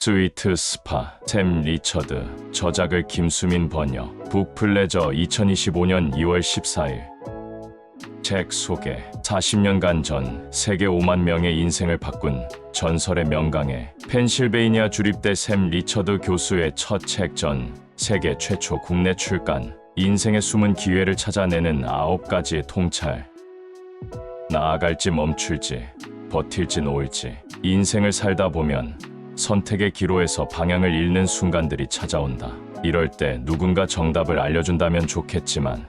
스위트 스파, 샘 리처드, 저작을 김수민 번역, 북플레저 2025년 2월 14일. 책 소개. 40년간 전 세계 5만 명의 인생을 바꾼 전설의 명강의 펜실베이니아 주립대 샘 리처드 교수의 첫 책 전 세계 최초 국내 출간. 인생의 숨은 기회를 찾아내는 9가지의 통찰. 나아갈지 멈출지, 버틸지 놓을지. 인생을 살다 보면 선택의 기로에서 방향을 잃는 순간들이 찾아온다. 이럴 때 누군가 정답을 알려준다면 좋겠지만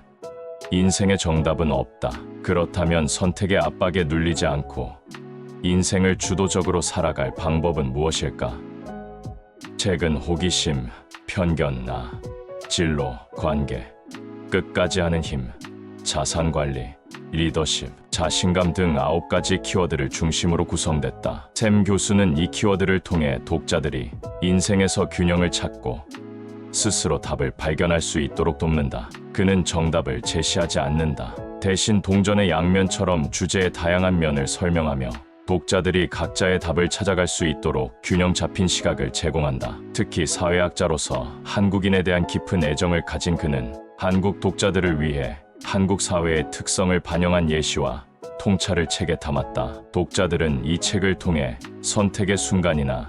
인생의 정답은 없다. 그렇다면 선택의 압박에 눌리지 않고 인생을 주도적으로 살아갈 방법은 무엇일까? 책은 호기심, 편견, 진로, 관계, 끝까지 하는 힘, 자산관리, 리더십, 자신감 등 9가지 키워드를 중심으로 구성됐다. 샘 교수는 이 키워드를 통해 독자들이 인생에서 균형을 찾고 스스로 답을 발견할 수 있도록 돕는다. 그는 정답을 제시하지 않는다. 대신 동전의 양면처럼 주제의 다양한 면을 설명하며 독자들이 각자의 답을 찾아갈 수 있도록 균형 잡힌 시각을 제공한다. 특히 사회학자로서 한국인에 대한 깊은 애정을 가진 그는 한국 독자들을 위해 한국 사회의 특성을 반영한 예시와 통찰을 책에 담았다. 독자들은 이 책을 통해 선택의 순간이나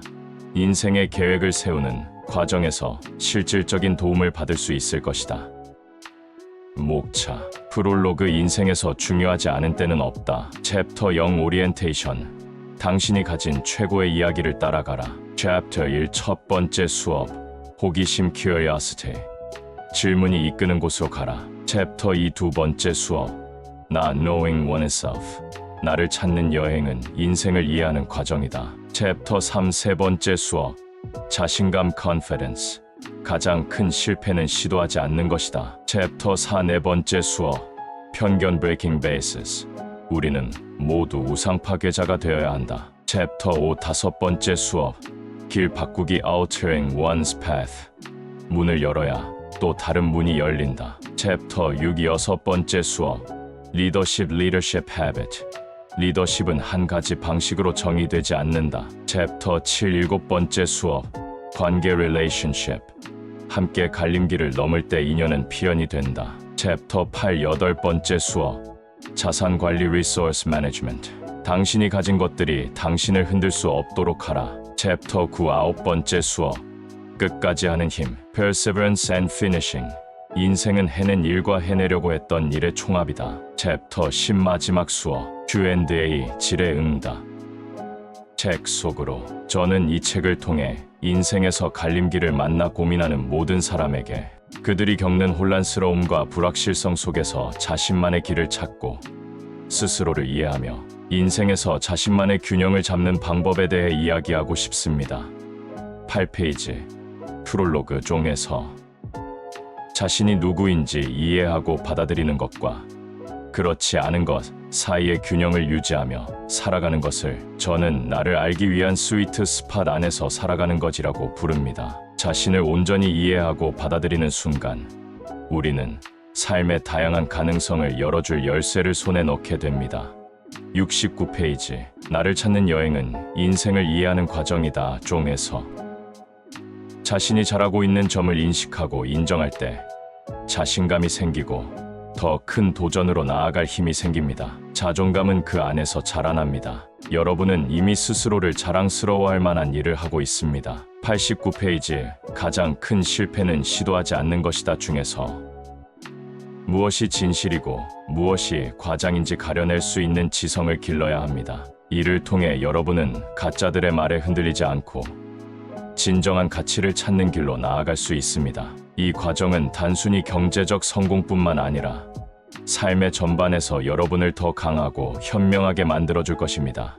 인생의 계획을 세우는 과정에서 실질적인 도움을 받을 수 있을 것이다. 목차. 프롤로그. 인생에서 중요하지 않은 때는 없다. 챕터 0 오리엔테이션. 당신이 가진 최고의 이야기를 따라가라. 챕터 1 첫 번째 수업. 호기심 curiosity. 질문이 이끄는 곳으로 가라. 챕터 2 두 번째 수업. Not knowing oneself. 나를 찾는 여행은 인생을 이해하는 과정이다. 챕터 3 세 번째 수업. 자신감 confidence. 가장 큰 실패는 시도하지 않는 것이다. 챕터 4 네 번째 수업. 편견 breaking bases. 우리는 모두 우상 파괴자가 되어야 한다. 챕터 5 다섯 번째 수업. 길 바꾸기 altering one's path. 문을 열어야 또 다른 문이 열린다. 챕터 6 여섯 번째 수업. leadership habit. 리더십은 한 가지 방식으로 정의되지 않는다. 챕터 7 일곱 번째 수업. 관계 relationship. 함께 갈림길을 넘을 때 인연은 필연이 된다. 챕터 8 여덟 번째 수업. 자산관리 resource management. 당신이 가진 것들이 당신을 흔들 수 없도록 하라. 챕터 9 아홉 번째 수업. 끝까지 하는 힘 perseverance and finishing. 인생은 해낸 일과 해내려고 했던 일의 총합이다. 챕터 10 마지막 수업. Q&A 질의 응답. 책 속으로. 저는 이 책을 통해 인생에서 갈림길을 만나 고민하는 모든 사람에게 그들이 겪는 혼란스러움과 불확실성 속에서 자신만의 길을 찾고 스스로를 이해하며 인생에서 자신만의 균형을 잡는 방법에 대해 이야기하고 싶습니다. 8페이지. 프롤로그 종에서 자신이 누구인지 이해하고 받아들이는 것과 그렇지 않은 것 사이의 균형을 유지하며 살아가는 것을 저는 나를 알기 위한 스위트 스팟 안에서 살아가는 것이라고 부릅니다. 자신을 온전히 이해하고 받아들이는 순간 우리는 삶의 다양한 가능성을 열어줄 열쇠를 손에 넣게 됩니다. 69페이지. 나를 찾는 여행은 인생을 이해하는 과정이다. 종에서 자신이 잘하고 있는 점을 인식하고 인정할 때 자신감이 생기고 더 큰 도전으로 나아갈 힘이 생깁니다. 자존감은 그 안에서 자라납니다. 여러분은 이미 스스로를 자랑스러워할 만한 일을 하고 있습니다. 89페이지. 가장 큰 실패는 시도하지 않는 것이다. 중에서 무엇이 진실이고 무엇이 과장인지 가려낼 수 있는 지성을 길러야 합니다. 이를 통해 여러분은 가짜들의 말에 흔들리지 않고 진정한 가치를 찾는 길로 나아갈 수 있습니다. 이 과정은 단순히 경제적 성공뿐만 아니라 삶의 전반에서 여러분을 더 강하고 현명하게 만들어줄 것입니다.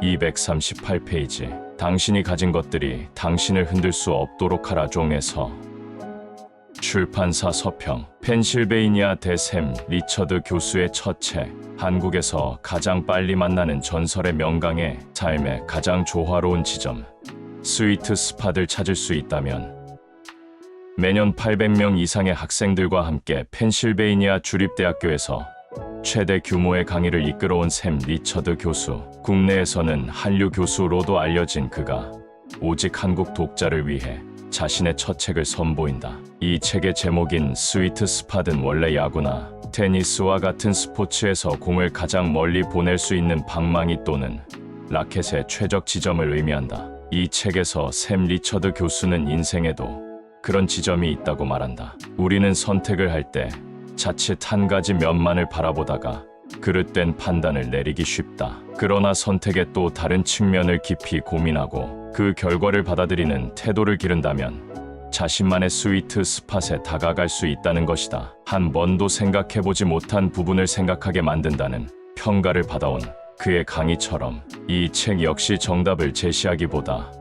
238페이지. 당신이 가진 것들이 당신을 흔들 수 없도록 하라. 종에서 출판사 서평. 펜실베이니아 대 샘 리처드 교수의 첫 책. 한국에서 가장 빨리 만나는 전설의 명강의 삶의 가장 조화로운 지점. 스위트 스팟을 찾을 수 있다면 매년 800명 이상의 학생들과 함께 펜실베이니아 주립대학교에서 최대 규모의 강의를 이끌어온 샘 리처드 교수. 국내에서는 한류 교수로도 알려진 그가 오직 한국 독자를 위해 자신의 첫 책을 선보인다. 이 책의 제목인 스위트 스팟은 원래 야구나 테니스와 같은 스포츠에서 공을 가장 멀리 보낼 수 있는 방망이 또는 라켓의 최적 지점을 의미한다. 이 책에서 샘 리처드 교수는 인생에도 그런 지점이 있다고 말한다. 우리는 선택을 할 때 자칫 한 가지 면만을 바라보다가 그릇된 판단을 내리기 쉽다. 그러나 선택의 또 다른 측면을 깊이 고민하고 그 결과를 받아들이는 태도를 기른다면 자신만의 스위트 스팟에 다가갈 수 있다는 것이다. 한 번도 생각해보지 못한 부분을 생각하게 만든다는 평가를 받아온 그의 강의처럼 이 책 역시 정답을 제시하기보다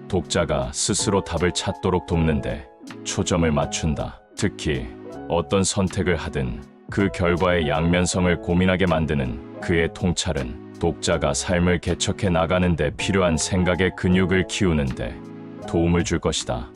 독자가 스스로 답을 찾도록 돕는데 초점을 맞춘다. 특히 어떤 선택을 하든 그 결과의 양면성을 고민하게 만드는 그의 통찰은 독자가 삶을 개척해 나가는 데 필요한 생각의 근육을 키우는 데 도움을 줄 것이다.